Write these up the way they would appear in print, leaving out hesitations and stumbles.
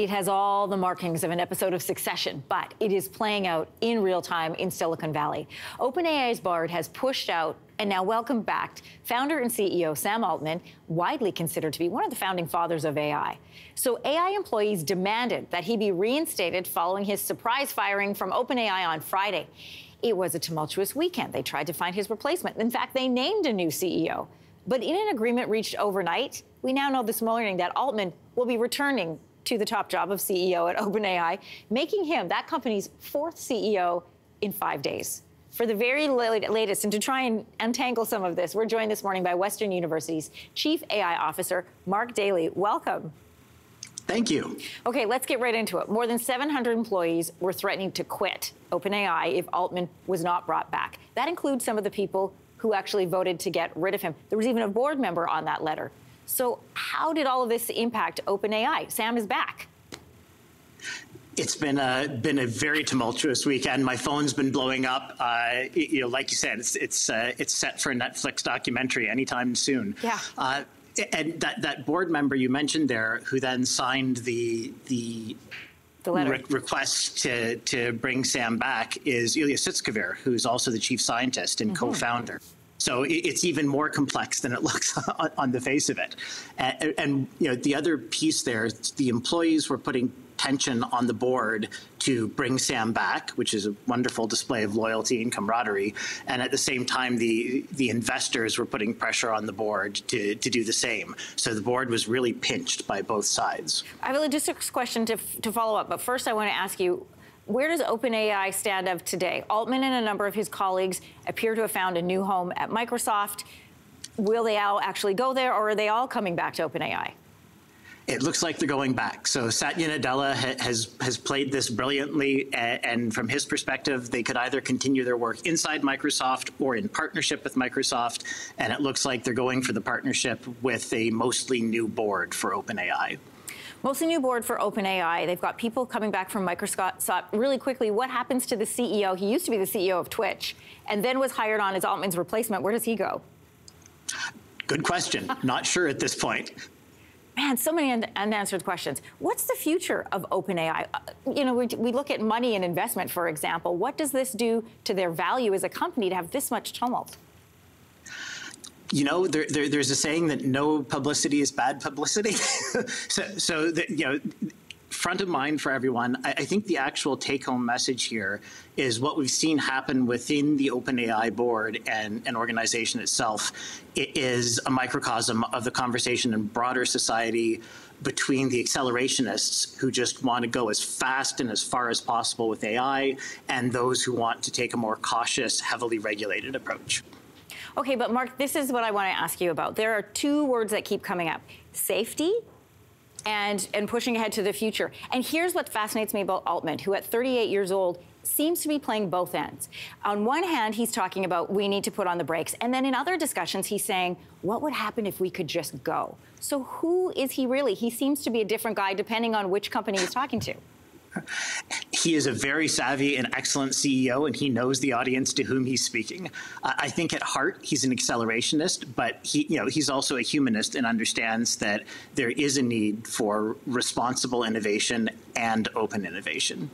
It has all the markings of an episode of Succession, but it is playing out in real time in Silicon Valley. OpenAI's board has pushed out and now welcomed back founder and CEO Sam Altman, widely considered to be one of the founding fathers of AI. So AI employees demanded that he be reinstated following his surprise firing from OpenAI on Friday. It was a tumultuous weekend. They tried to find his replacement. In fact, they named a new CEO. But in an agreement reached overnight, we now know this morning that Altman will be returning to the top job of CEO at OpenAI, making him that company's fourth CEO in 5 days. For the very latest, and to try and untangle some of this, we're joined this morning by Western University's Chief AI Officer, Mark Daly. Welcome. Thank you. Okay, let's get right into it. More than 700 employees were threatening to quit OpenAI if Altman was not brought back. That includes some of the people who actually voted to get rid of him. There was even a board member on that letter. So how did all of this impact OpenAI? Sam is back. It's been a very tumultuous weekend. My phone's been blowing up. Like you said, it's set for a Netflix documentary anytime soon. Yeah. And that board member you mentioned there, who then signed the letter request to bring Sam back, is Ilya Sutskever, who's also the chief scientist and co-founder. So it's even more complex than it looks on the face of it. And the other piece there, the employees were putting tension on the board to bring Sam back, which is a wonderful display of loyalty and camaraderie. And at the same time, the investors were putting pressure on the board to do the same. So the board was really pinched by both sides. I have a logistics question to follow up, but first I want to ask you, where does OpenAI stand of today? Altman and a number of his colleagues appear to have found a new home at Microsoft. Will they all actually go there, or are they all coming back to OpenAI? It looks like they're going back. So Satya Nadella has played this brilliantly, and from his perspective, they could either continue their work inside Microsoft or in partnership with Microsoft, and it looks like they're going for the partnership with a mostly new board for OpenAI. Mostly new board for OpenAI. They've got people coming back from Microsoft. Really quickly, what happens to the CEO? He used to be the CEO of Twitch and then was hired on as Altman's replacement. Where does he go? Good question. Not sure at this point. Man, so many unanswered questions. What's the future of OpenAI? We look at money and investment, for example. What does this do to their value as a company to have this much tumult? There's a saying that no publicity is bad publicity. Front of mind for everyone, I think the actual take-home message here is what we've seen happen within the OpenAI board and organization itself. It is a microcosm of the conversation in broader society between the accelerationists who just want to go as fast and as far as possible with AI, and those who want to take a more cautious, heavily regulated approach. Okay, but Mark, this is what I want to ask you about. There are two words that keep coming up: safety and pushing ahead to the future. And here's what fascinates me about Altman, who at 38 years old seems to be playing both ends. On one hand, he's talking about we need to put on the brakes. And then in other discussions, he's saying, what would happen if we could just go? So who is he really? He seems to be a different guy depending on which company he's talking to. He is a very savvy and excellent CEO, and he knows the audience to whom he's speaking. I think at heart, he's an accelerationist, but he's also a humanist and understands that there is a need for responsible innovation and open innovation.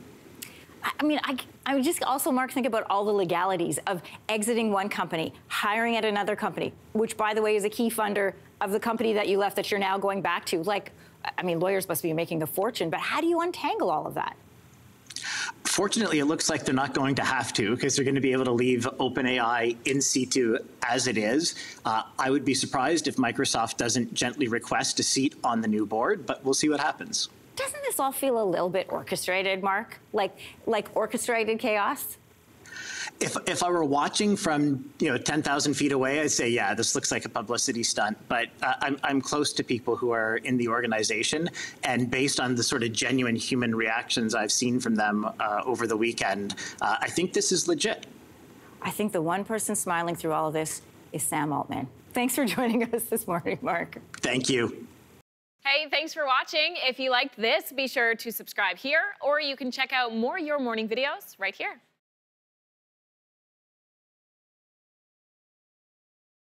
I would just also, Mark, think about all the legalities of exiting one company, hiring at another company, which, by the way, is a key funder of the company that you left that you're now going back to. Lawyers must be making a fortune, but how do you untangle all of that? Fortunately, it looks like they're not going to have to, because they're going to be able to leave OpenAI in situ as it is. I would be surprised if Microsoft doesn't gently request a seat on the new board, but we'll see what happens. Doesn't this all feel a little bit orchestrated, Mark? Like orchestrated chaos? If I were watching from 10,000 feet away, I'd say, yeah, this looks like a publicity stunt. But I'm close to people who are in the organization, and based on the sort of genuine human reactions I've seen from them over the weekend, I think this is legit. I think the one person smiling through all of this is Sam Altman. Thanks for joining us this morning, Mark. Thank you. Hey, thanks for watching. If you liked this, be sure to subscribe here, or you can check out more Your Morning videos right here.